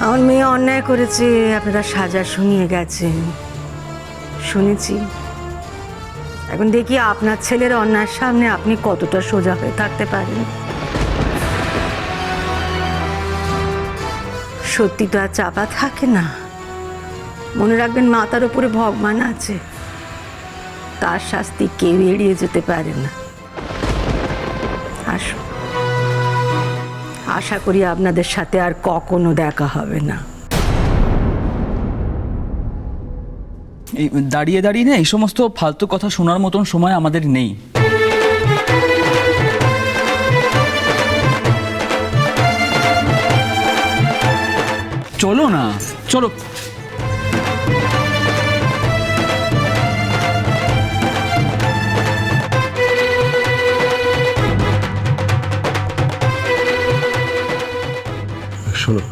আমার মেয়ে অন্যায় করেছে, আপনারা সাজা শুনিয়ে গেছেন, শুনেছি। এখন দেখি আপনার ছেলের অন্যায়ের সামনে আপনি কতটা সোজা হয়ে থাকতে পারেন। সত্যি তো আর চাপা থাকে না। মনে রাখবেন, মাথার উপরে ভগবান আছে, তার শাস্তি কেউ এড়িয়ে যেতে পারে না। আসুন, আশা করি আপনাদের সাথে আর কখনো দেখা হবে না। এই দাঁড়িয়ে দাঁড়িয়ে না এই সমস্ত ফালতু কথা শোনার মতন সময় আমাদের নেই। চলো না, চলো। শোনো,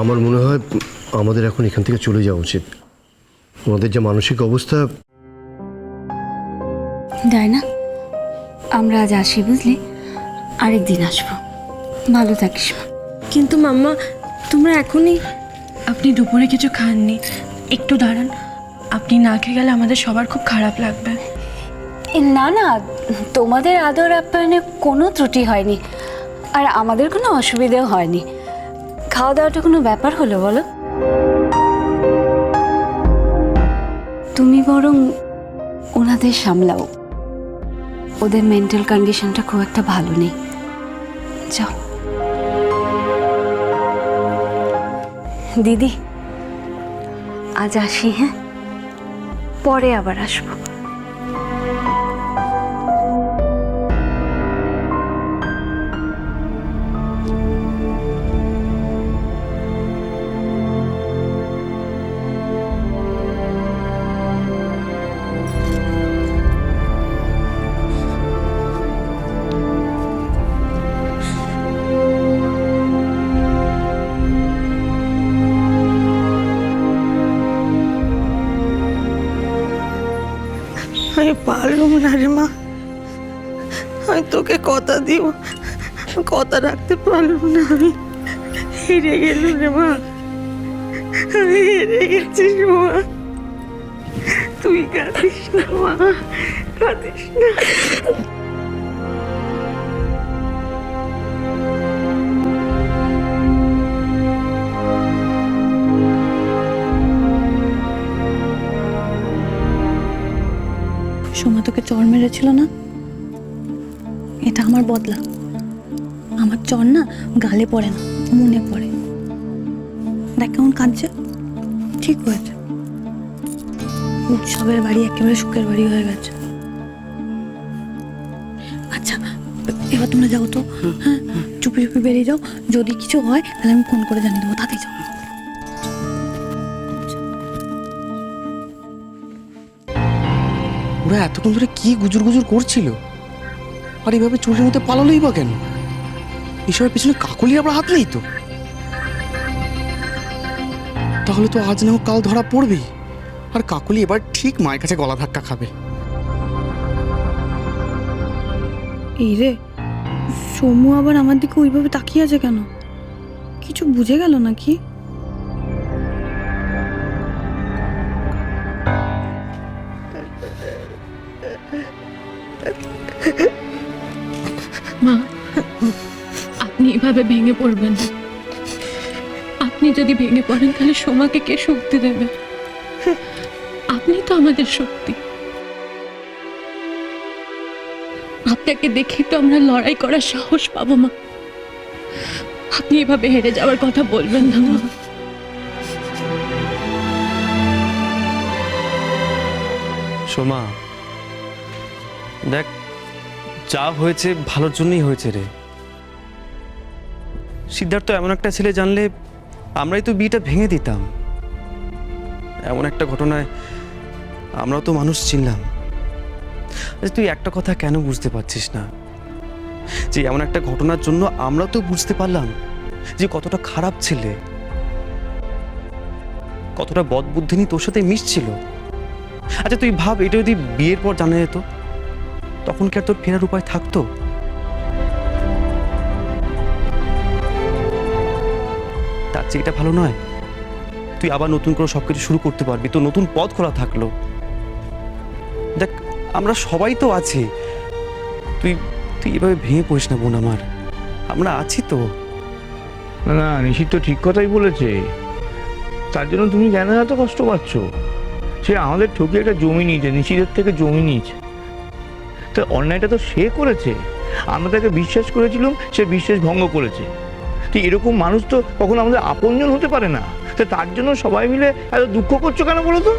আমার মনে হয় আমাদের এখন এখান থেকে চলে যাওয়া উচিত। ওনাদের যে মানসিক অবস্থা। ডায়না, আমরা আজ আসি, বুঝলি? আরেকদিন আসবো। ভালো থাকিস মা। কিন্তু মাম্মা, তোমরা এখনই? আপনি দুপুরে কিছু খাননি, একটু দাঁড়ান। আপনি না খেয়ে গেলে আমাদের সবার খুব খারাপ লাগবে। না না, তোমাদের আদর আপ্যায়নে কোনো ত্রুটি হয়নি, আর আমাদের কোনো অসুবিধেও হয়নি। খাওয়া দাওয়াটা কোনো ব্যাপার হলো বলো? তুমি বরং ওনাদের সামলাও, ওদের মেন্টাল কন্ডিশনটা খুব একটা ভালো নেই। যাও। দিদি, আজ আসি, হ্যাঁ? পরে আবার আসবো। আমি পারলুম না রে মা, আমি তোকে কথা দিব, কথা রাখতে পারলুম না। আমি হেরে গেলুম রে মা, আমি হেরে গেছি মা। তুই কাঁদিস না মা, কাঁদিস না। সোমা তোকে চর মেরেছিল না, এটা আমার বদলা। আমার চর না গালে পড়ে না, মনে পড়ে। দেখ কেমন কাঁদছে। ঠিক হয়েছে, উৎসবের বাড়ি একেবারে সুখের বাড়ি হয়ে গেছে। আচ্ছা, এবার তোমরা যাও তো। হ্যাঁ, চুপি চুপি বেরিয়ে যাও। যদি কিছু হয় তাহলে আমি ফোন করে জানিয়ে দেবো। তাতেই যাও। ওরা এতক্ষণ ধরে কি গুজুর গুজুর করছিল, আর এইভাবে চুরির মধ্যে পালালোই বা কেন? এসবের পিছনে কাকলির আবার হাত নেই তো? তাহলে তো আজ না হোক কাল ধরা পড়বেই, আর কাকলি এবার ঠিক মায়ের কাছে গলা ধাক্কা খাবে। এই রে, সমু আবার আমার দিকে ওইভাবে তাকিয়ে আছে কেন? কিছু বুঝে গেল নাকি? মা, আপনি এভাবে ভেঙে পড়বেন না। আপনি যদি ভেঙে পড়েন তাহলে সোমাকে কে শক্তি দেবে? আপনি তো আমাদের শক্তি। আপনাকে দেখে তো আমরা লড়াই করার সাহস পাবো মা। আপনি এভাবে হেরে যাওয়ার কথা বলবেন না মা। সোমা, দেখ, যা হয়েছে ভালোর জন্যই হয়েছে রে। সিদ্ধার্থ এমন একটা ছেলে জানলে আমরাই তো বিয়েটা ভেঙে দিতাম। এমন একটা ঘটনায় আমরাও তো মানুষ চিনলাম। আচ্ছা, তুই একটা কথা কেন বুঝতে পারছিস না যে এমন একটা ঘটনার জন্য আমরা তো বুঝতে পারলাম যে কতটা খারাপ ছেলে, কতটা বদবুদ্ধি নিয়ে তোর সাথে মিশছিল। আচ্ছা তুই ভাব, এটা যদি বিয়ের পর জানা যেত তখন কি আর তোর ফেরার উপায় থাকতো? চেয়ে এটা ভালো নয়? তুই আবার নতুন করে সবকিছু শুরু করতে পারবি, তো নতুন পথ খোলা থাকলো। দেখ, আমরা সবাই তো আছি। তুই তুই এভাবে ভেঙে পড়িস না বোন আমার, আমরা আছি তো। না না, নিশিত তো ঠিক কথাই বলেছে। তার জন্য তুমি কেন এত কষ্ট পাচ্ছ? সে আমাদের ঠকিয়ে একটা জমি নিয়েছে, নিশিতের থেকে জমি নিয়েছে। তা অন্যায়টা তো সে করেছে, আমরা তাকে বিশ্বাস করেছিলাম, সে বিশ্বাস ভঙ্গ করেছে। ঠিক এরকম মানুষ তো কখনো আমাদের আপনজন হতে পারে না। তা তার জন্য সবাই মিলে এত দুঃখ করছো কেন বলো তো?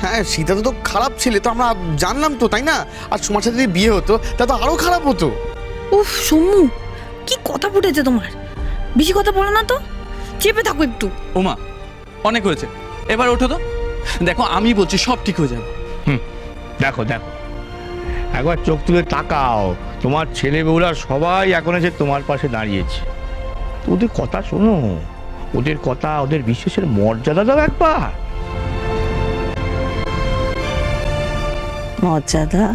হ্যাঁ, সীতা তো খারাপ ছেলে, তো আমরা জানলাম তো, তাই না? আর তোমার সাথে যদি বিয়ে হতো তা তো আরো খারাপ হতো। উফ সমু, কি কথা ফুটেছে তোমার! বেশি কথা বলো না তো, চেপে থাকো একটু। ওমা, অনেক হয়েছে, এবার ওঠো তো। দেখো, আমি বলছি সব ঠিক হয়ে যাবে। দেখো দেখো, একবার চোখ তুলে তাকাও, তোমার ছেলে বউরা সবাই এখন এসে তোমার পাশে দাঁড়িয়েছে। ওদের কথা শোনো, ওদের কথা, ওদের বিশ্বাসের মর্যাদা দাও একবার। মর্যাদা?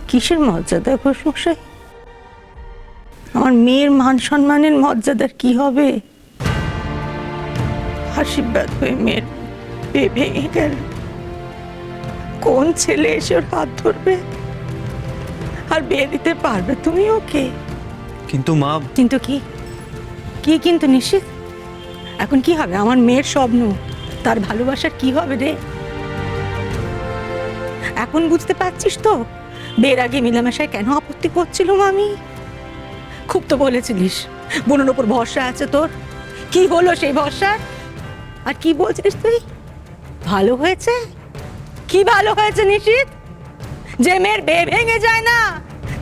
কিসের মর্যাদা ঘোষমশাই? আমার মেয়ের মান সম্মানের মর্যাদার কি হবে? আশীর্বাদ হয়ে মেয়ের পে ভেঙে গেল, কোন ছেলে এসে ওর হাত ধরবে আর বিয়ে দিতে পারবে তুমি ওকে? কিন্তু মা, কিন্তু কি? কি কিন্তু নিশ্চিত? এখন কি হবে? আমার মেয়ের স্বপ্ন, তার ভালোবাসার কি হবে রে? এখন বুঝতে পারছিস তো বিয়ের আগে মিলামেশায় কেন আপত্তি করছিলাম আমি? খুব তো বলেছিলিস বোনের ওপর ভরসা আছে তোর, কি হলো সেই ভরসা? আর কি বলছিস তুই? ভালো হয়েছে? কি ভালো হয়েছে নিশিত? যে মেয়ের বিয়ে ভেঙে যায় না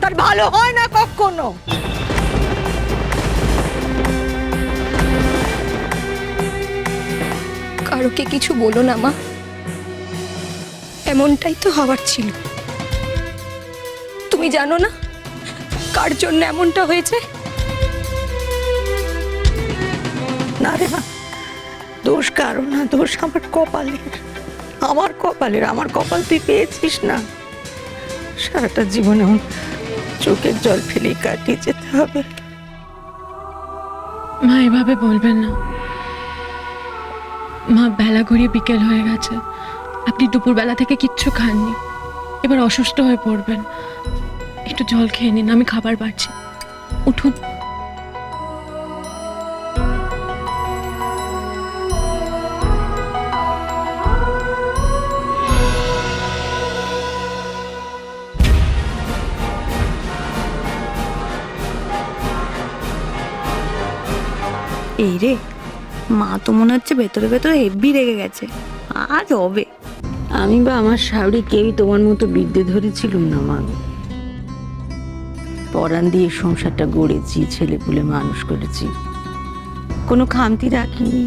তার ভালো হয় না কখনো। কারোকে কিছু বলো না মা, এমনটাই তো হওয়ার ছিল। তুমি জানো না কার জন্য এমনটা হয়েছে? না রে মা, দোষ কারো না, দোষ আমার কপালের। আমার কপালের, আমার কপাল তুই পেয়েছিস না। সারাটা জীবনে আমার চোখের জল ফেলে কাটিয়ে যেতে হবে। মা, এভাবে বলবেন না। মা, বেলা ঘুরিয়ে বিকেল হয়ে গেছে, আপনি দুপুরবেলা থেকে কিচ্ছু খাননি, এবার অসুস্থ হয়ে পড়বেন। একটু জল খেয়ে নিন, আমি খাবার বাড়ছি। উঠুন। এই রে, মা তো মনে হচ্ছে ভেতরে ভেতরে হেব্বি রেগে গেছে। আজ হবে। আমি বা আমার শাওরি কেউই তোমার মতো বিদ্যে ধরেছিলুম না মা। পরাণ দিয়ে সংসারটা গড়েছি, ছেলেপুলে মানুষ করেছি, কোনো খামতি রাখিনি।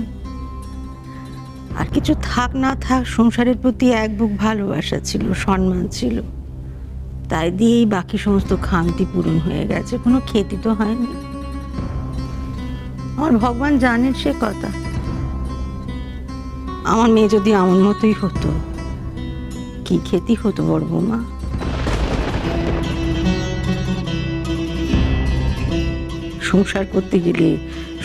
আর কিছু থাক না থাক সংসারের প্রতি এক বুক ভালোবাসা ছিল, সম্মান ছিল, তাই দিয়েই বাকি সমস্ত খামতি পূরণ হয়ে গেছে, কোনো ক্ষতি তো হয়নি। আমার ভগবান জানেন সে কথা। আমার মেয়ে যদি আমার মতোই হতো, কি ক্ষতি হতো বড় বৌমা? সংসার করতে গেলে,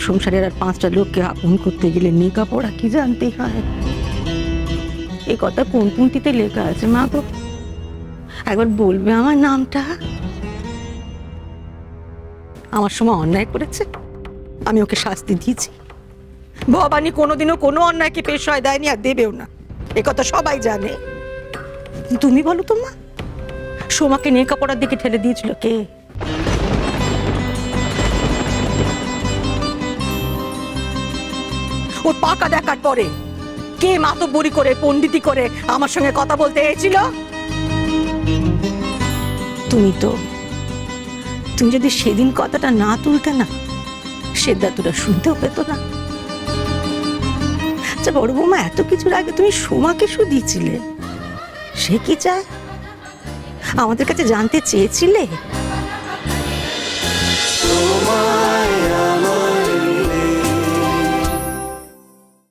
সংসারের আর 5টা লোককে আপন করতে গেলে নেকা পড়া কি জানতে হয়। এই কথা কোন পুঁথিতে লেখা আছে মা গো? একবার বলবে আমার নামটা? আমার সময় অন্যায় করেছে, আমি ওকে শাস্তি দিয়েছি। ভবানী কোনোদিনও কোনো অন্যায়কে পেশায় দেয়নি আর দেবেও না, এ কথা সবাই জানে। তুমি বলো তো মা, সোমাকে নেকা পড়ার দিকে ঠেলে দিয়েছিল কে? ওর পাকা দেখার পরে কে মাতব্বরি করে, পণ্ডিতি করে আমার সঙ্গে কথা বলতে এসেছিল? তুমি তো। তুমি যদি সেদিন কথাটা না তুলতে না, সিদ্ধান্তটা শুনতেও পেত না। আচ্ছা বড় বৌমা, এত কিছুর আগে তুমি সোমাকে শুধিয়েছিলে, সে কি চায়? আমাদের কাছে জানতে চেয়েছিলে?